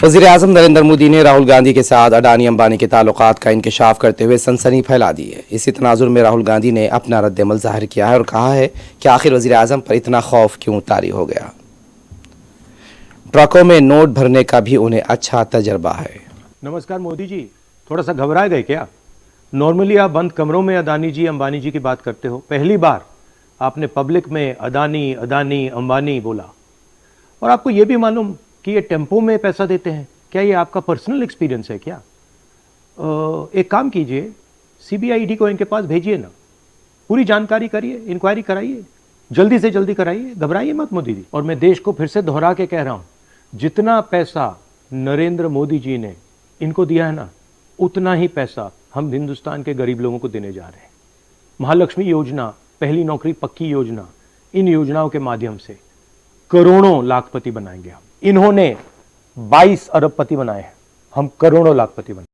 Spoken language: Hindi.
वज़ीर-ए-आज़म नरेंद्र मोदी ने राहुल गांधी के साथ अडानी अंबानी के ताल्लुकात का इंकशाफ करते हुए सनसनी फैला दी है। इसी तनाजुर में राहुल गांधी ने अपना रद्द-ए-अमल ज़ाहिर किया है और कहा है कि आखिर वज़ीर-ए-आज़म पर इतना खौफ क्यों तारी हो गया। ट्रकों में नोट भरने का भी उन्हें अच्छा तजर्बा है। नमस्कार मोदी जी, थोड़ा सा घबरा गए क्या? नॉर्मली आप बंद कमरों में अडानी जी अंबानी जी की बात करते हो, पहली बार आपने पब्लिक में अडानी अडानी अंबानी बोला। और आपको यह भी मालूम कि ये टेम्पो में पैसा देते हैं? क्या ये आपका पर्सनल एक्सपीरियंस है क्या? एक काम कीजिए, सीबीआई को इनके पास भेजिए ना, पूरी जानकारी करिए, इंक्वायरी कराइए, जल्दी से जल्दी कराइए, घबराइए मत मोदी जी। और मैं देश को फिर से दोहरा के कह रहा हूं, जितना पैसा नरेंद्र मोदी जी ने इनको दिया है ना, उतना ही पैसा हम हिंदुस्तान के गरीब लोगों को देने जा रहे हैं। महालक्ष्मी योजना, पहली नौकरी पक्की योजना, इन योजनाओं के माध्यम से करोड़ों लाखपति बनाएंगे हम। इन्होंने 22 अरबपति बनाए हैं, हम करोड़ों लाखपति बनाएंगे।